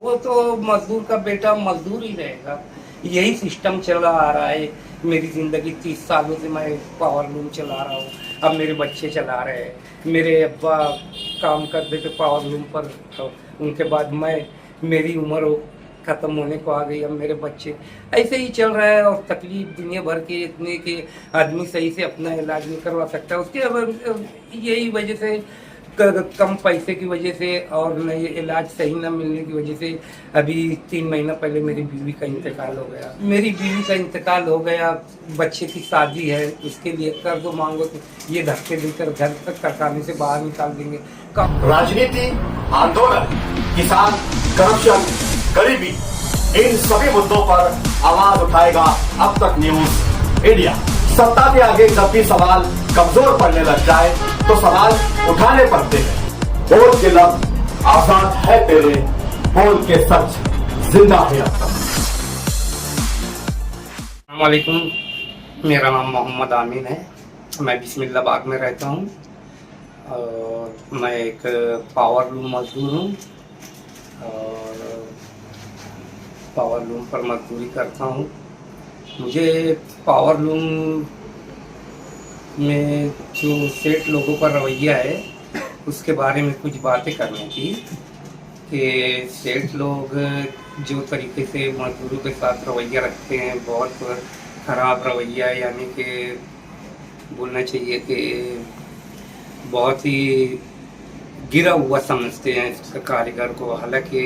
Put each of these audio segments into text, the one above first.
वो तो मजदूर का बेटा मजदूर ही रहेगा। यही सिस्टम चला आ रहा है। मेरी ज़िंदगी 30 सालों से मैं पावर लूम चला रहा हूँ। अब मेरे बच्चे चला रहे हैं। मेरे अब्बा काम करते थे पावर लूम पर, तो उनके बाद मैं, मेरी उम्र हो ख़त्म होने को आ गई। अब मेरे बच्चे, ऐसे ही चल रहा है। और तकलीफ दुनिया भर की इतनी कि आदमी सही से अपना इलाज नहीं करवा सकता। उसके अब यही वजह से, कम पैसे की वजह से और न ये इलाज सही न मिलने की वजह से, अभी 3 महीना पहले मेरी बीवी का इंतकाल हो गया। मेरी बीवी का इंतकाल हो गया, बच्चे की शादी है, उसके लिए कर्ज मांगो तो ये धक्के देकर घर तक कारखाने से बाहर निकाल देंगे। राजनीति, आंदोलन, किसान, करप्शन, गरीबी, इन सभी मुद्दों पर आवाज उठाएगा अब तक न्यूज इंडिया। सत्ता के आगे जब भी सवाल कमजोर पड़ने लग जाए तो सवाल उठाने पड़ते हैं। बोल के लफ्ज आजाद है तेरे, बोल के सच जिंदा है अब तक। वालेकुम, मेरा नाम मोहम्मद आमीन है। मैं बिस्मिल्लाबाद में रहता हूँ और मैं एक पावर लूम मजदूर हूँ और पावर लूम पर मजदूरी करता हूँ। मुझे पावर लूम में जो सेठ लोगों का रवैया है उसके बारे में कुछ बातें करनी थी कि सेठ लोग जो तरीके से मजदूरों के साथ रवैया रखते हैं, बहुत ख़राब रवैया है। यानी कि बोलना चाहिए कि बहुत ही गिरा हुआ समझते हैं इसका कारीगर को। हालांकि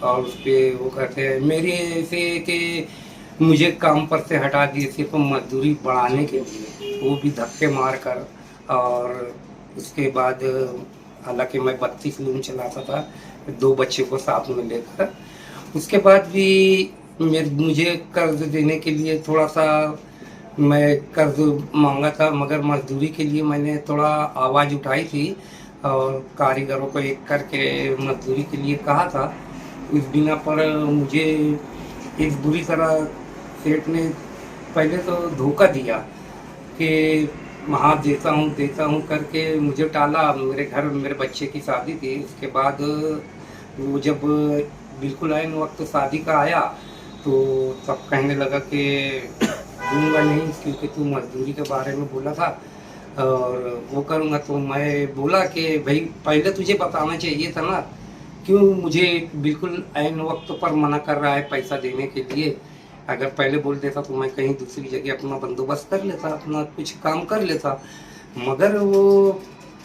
और उस पर वो कहते हैं मेरे ऐसे कि मुझे काम पर से हटा दिए सिर्फ मजदूरी बढ़ाने के लिए, वो भी धक्के मार कर। और उसके बाद हालांकि मैं 32 लूम चलाता था, 2 बच्चे को साथ में लेकर। उसके बाद भी मुझे कर्ज देने के लिए थोड़ा सा मैं कर्ज मांगा था, मगर मजदूरी के लिए मैंने थोड़ा आवाज़ उठाई थी और कारीगरों को एक करके मजदूरी के लिए कहा था। इस बिना पर मुझे एक बुरी तरह सेठ ने पहले तो धोखा दिया कि हाँ देता हूँ करके मुझे टाला। मेरे घर मेरे बच्चे की शादी थी। उसके बाद वो जब बिल्कुल आइन वक्त शादी का आया तो तब कहने लगा कि दूंगा नहीं, क्योंकि तू मजदूरी के बारे में बोला था और वो करूँगा। तो मैं बोला कि भाई पहले तुझे बताना चाहिए था ना, क्यों मुझे बिल्कुल ऐन वक्त पर मना कर रहा है पैसा देने के लिए। अगर पहले बोल देता तो मैं कहीं दूसरी जगह अपना बंदोबस्त कर लेता, अपना कुछ काम कर लेता। मगर वो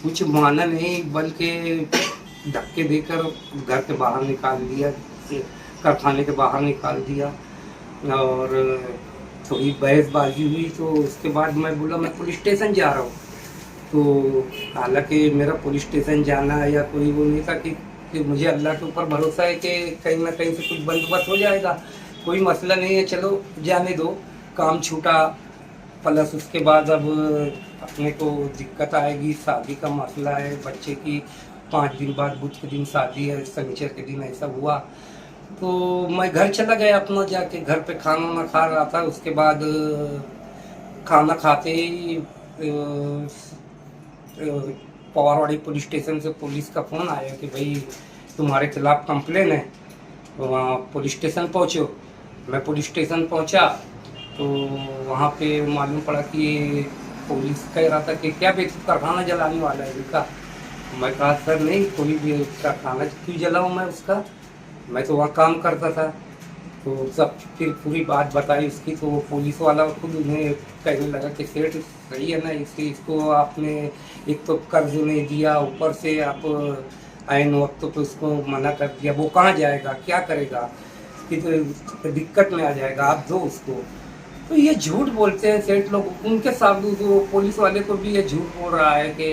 कुछ माना नहीं, बल्कि धक्के देकर घर के बाहर निकाल दिया, कारखाने के बाहर निकाल दिया। और थोड़ी बहसबाजी हुई तो उसके बाद मैं बोला मैं पुलिस स्टेशन जा रहा हूँ। तो हालांकि मेरा पुलिस स्टेशन जाना या कोई वो नहीं था कि मुझे अल्लाह के ऊपर भरोसा है कि कहीं ना कहीं से कुछ बंदोबस्त हो जाएगा, कोई मसला नहीं है, चलो जाने दो। काम छूटा, प्लस उसके बाद अब अपने को दिक्कत आएगी। शादी का मसला है बच्चे की, 5 दिन बाद बुध के दिन शादी है, शनिचर के दिन ऐसा हुआ। तो मैं घर चला गया अपना, जाके घर पे खाना वाना खा रहा था। उसके बाद खाना खाते ही पवारवाड़ी पुलिस स्टेशन से पुलिस का फ़ोन आया कि भाई तुम्हारे खिलाफ़ कंप्लेन है, वहाँ पुलिस स्टेशन पहुँचो। मैं पुलिस स्टेशन पहुँचा तो वहाँ पे मालूम पड़ा कि पुलिस कह रहा था कि क्या भाई कारखाना जलाने वाला है उसका। मैं कहा सर नहीं, कोई भी कारखाना क्यों जलाऊँ मैं उसका, मैं तो वहाँ काम करता था। तो सब फिर पूरी बात बताई उसकी। तो वो पुलिस वाला खुद उन्हें कहने लगा कि सेठ सही है ना, इसको आपने एक तो कर्ज नहीं दिया, ऊपर से आप ऐन वक्त पे उसको मना कर दिया। वो कहाँ जाएगा, क्या करेगा, कि तो दिक्कत में आ जाएगा, आप दो उसको। तो ये झूठ बोलते हैं सेठ लोग। उनके साथ जो पुलिस वाले को भी ये झूठ बोल रहा है कि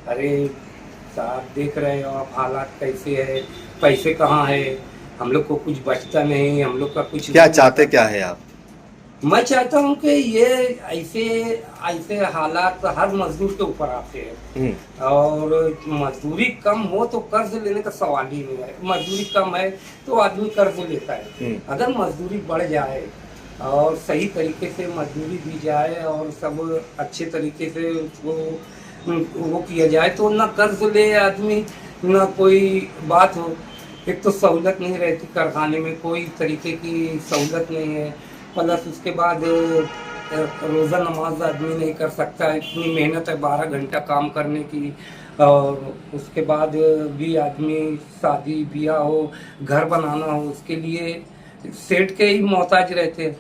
अरे साहब देख रहे हो आप हालात कैसे है, पैसे कहाँ है, हम लोग को कुछ बचता नहीं, हम लोग का कुछ क्या चाहते क्या है आप? मैं चाहता हूँ कि ये ऐसे ऐसे हालात हर मजदूर के ऊपर आते हैं। और मजदूरी कम हो तो कर्ज लेने का सवाल ही नहीं है। मजदूरी कम है तो आदमी कर्ज लेता है। अगर मजदूरी बढ़ जाए और सही तरीके से मजदूरी दी जाए और सब अच्छे तरीके से वो किया जाए तो ना कर्ज ले आदमी, ना कोई बात हो। एक तो सहूलत नहीं रहती, कारखाने में कोई तरीके की सहूलत नहीं है। प्लस उसके बाद रोज़ा नमाज आदमी नहीं कर सकता, इतनी मेहनत है 12 घंटा काम करने की। और उसके बाद भी आदमी शादी ब्याह हो, घर बनाना हो, उसके लिए सेठ के ही मोहताज रहते हैं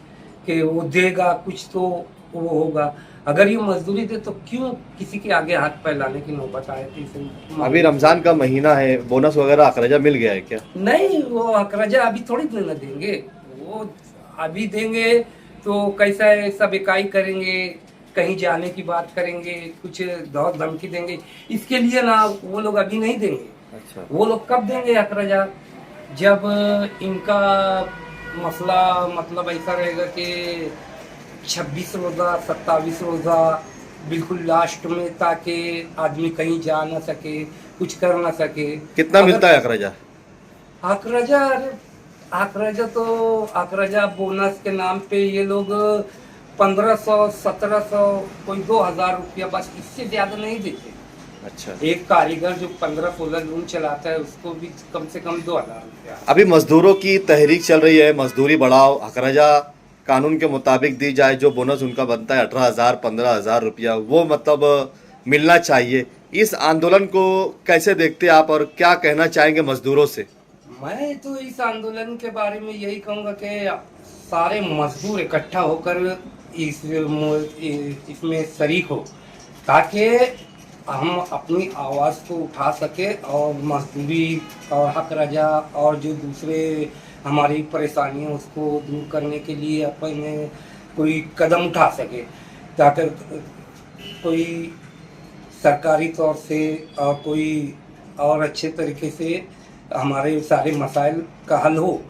कि वो देगा कुछ तो वो होगा। अगर ये मजदूरी दे तो क्यों किसी के आगे हाथ फैलाने की नौबत आए थी। अभी रमजान का महीना है, बोनस वगैरह अखराजा मिल गया है क्या? नहीं, वो अखराजा अभी थोड़ी देना देंगे। वो अभी देंगे तो कैसा है, सब इकाई करेंगे, कहीं जाने की बात करेंगे, कुछ दौड़ धमकी देंगे। इसके लिए ना वो लोग अभी नहीं देंगे। अच्छा। वो लोग कब देंगे अखराजा? जब इनका मसला मतलब ऐसा रहेगा कि 26 रोज़ा 27 रोज़ा बिल्कुल लास्ट में, ताकि आदमी कहीं जा ना सके, कुछ कर ना सके। कितना मिलता है अखराजा? अखराजा, अरे अखराजा तो अखराजा बोनस के नाम पे ये लोग 1500 1700 कोई 2000 रुपया, बस इससे ज्यादा नहीं देते। अच्छा। एक कारीगर जो 15-16 रूम चलाता है उसको भी कम से कम 2000 रुपया। अभी मजदूरों की तहरीक चल रही है, मजदूरी बढ़ाओ, अखराजा कानून के मुताबिक दी जाए, जो बोनस उनका बनता है 18,000 15,000 रुपया, वो मतलब मिलना चाहिए। इस आंदोलन को कैसे देखते हैं आप और क्या कहना चाहेंगे मजदूरों से? मैं तो इस आंदोलन के बारे में यही कहूँगा कि सारे मजदूर इकट्ठा होकर इसमें शरीक हो, ताकि हम अपनी आवाज़ को उठा सके और मजदूरी और हक रजा और जो दूसरे हमारी परेशानियां उसको दूर करने के लिए अपन कोई कदम उठा सके, ताकि कोई सरकारी तौर से और कोई और अच्छे तरीके से हमारे सारे मसाइल का हल हो।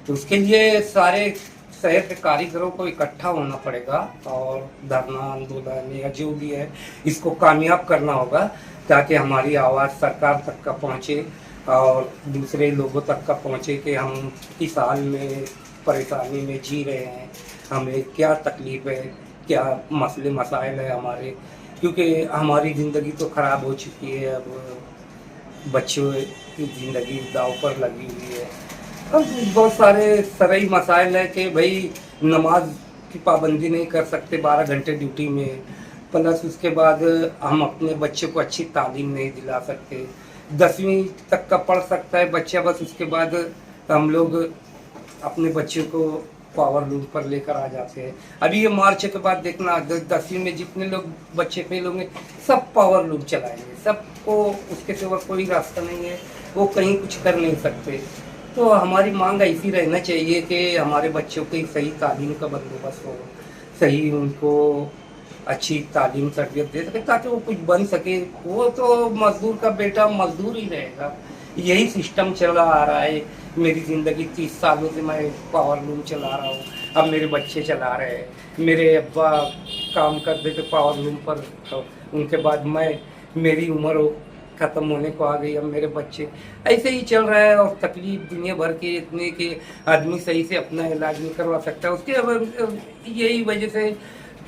तो उसके लिए सारे शहर के कारीगरों को इकट्ठा होना पड़ेगा और धरना आंदोलन या जो भी है इसको कामयाब करना होगा, ताकि हमारी आवाज़ सरकार तक का पहुँचे और दूसरे लोगों तक का पहुँचे कि हम किस हाल में परेशानी में जी रहे हैं, हमें क्या तकलीफ़ है, क्या मसले मसाइल है हमारे। क्योंकि हमारी ज़िंदगी तो ख़राब हो चुकी है, अब बच्चों की ज़िंदगी दाव पर लगी हुई है। अब बहुत सारे सरई मसाइल है कि भाई नमाज की पाबंदी नहीं कर सकते 12 घंटे ड्यूटी में, प्लस उसके बाद हम अपने बच्चे को अच्छी तालीम नहीं दिला सकते। 10वीं तक का पढ़ सकता है बच्चा, बस उसके बाद हम लोग अपने बच्चे को पावर लूम पर लेकर आ जाते हैं। अभी ये मार्च के बाद देखना 10वीं में जितने लोग बच्चे फेल होंगे सब पावर लूम चलाएंगे, सबको उसके सिवा कोई रास्ता नहीं है, वो कहीं कुछ कर नहीं सकते। तो हमारी मांग ऐसी रहना चाहिए कि हमारे बच्चों की सही तालीम का बंदोबस्त हो, सही उनको अच्छी तालीम तरबियत दे सके ताकि वो कुछ बन सके। वो तो मजदूर का बेटा मजदूर ही रहेगा, यही सिस्टम चला आ रहा है। मेरी ज़िंदगी 30 सालों से मैं पावर लूम चला रहा हूँ, अब मेरे बच्चे चला रहे हैं। मेरे अब्बा काम करते थे पावर लूम पर, उनके बाद मेरी उम्र ख़त्म होने को आ गई, अब मेरे बच्चे। ऐसे ही चल रहा है और तकलीफ दुनिया भर की इतनी कि आदमी सही से अपना इलाज नहीं करवा सकता। उसके अब यही वजह से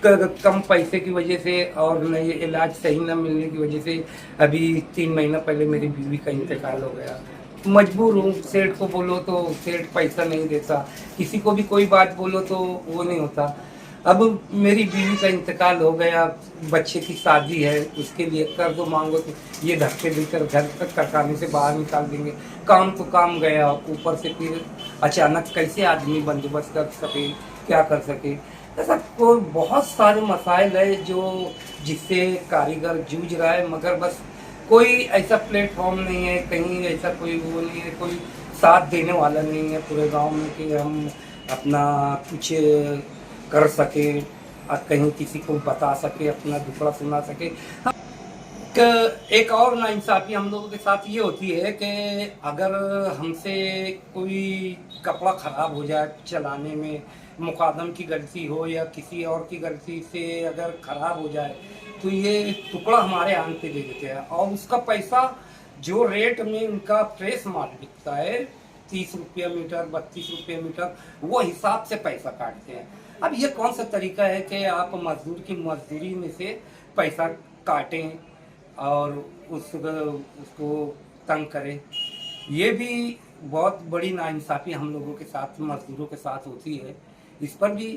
कम पैसे की वजह से और नहीं इलाज सही ना मिलने की वजह से अभी 3 महीना पहले मेरी बीवी का इंतकाल हो गया। मजबूर हूँ, सेठ को बोलो तो सेठ पैसा नहीं देता, किसी को भी कोई बात बोलो तो वो नहीं होता। अब मेरी बीवी का इंतकाल हो गया, बच्चे की शादी है, उसके लिए कर्ज मांगो तो ये धक्के देकर घर तक कारखाने से बाहर निकाल देंगे। काम तो काम गया, ऊपर से फिर अचानक कैसे आदमी बंदोबस्त कर सके, क्या कर सके। ऐसा कोई बहुत सारे मसाइल है जो जिससे कारीगर जूझ रहा है, मगर बस कोई ऐसा प्लेटफॉर्म नहीं है, कहीं ऐसा कोई वो नहीं है, कोई साथ देने वाला नहीं है पूरे गांव में कि हम अपना कुछ कर सके और कहीं किसी को बता सके, अपना दुखड़ा सुना सके। एक और नाइंसाफ़ी हम लोगों के साथ ये होती है कि अगर हमसे कोई कपड़ा ख़राब हो जाए चलाने में, मुकादम की गलती हो या किसी और की गलती से अगर ख़राब हो जाए तो ये टुकड़ा हमारे आन पे दे देते हैं और उसका पैसा जो रेट में उनका फ्रेश माल बिकता है 30 रुपये मीटर 32 रुपये मीटर, वो हिसाब से पैसा काटते हैं। अब ये कौन सा तरीका है कि आप मजदूर की मजदूरी में से पैसा काटें और उसको तंग करें। ये भी बहुत बड़ी नाइंसाफ़ी हम लोगों के साथ, मजदूरों के साथ होती है। इस पर भी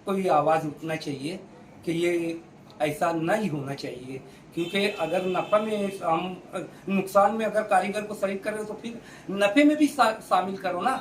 कोई आवाज़ उठना चाहिए कि ये ऐसा नहीं होना चाहिए, क्योंकि अगर नफ़ा में हम नुकसान में अगर कारीगर को शरीक करें तो फिर नफ़े में भी शामिल करो ना।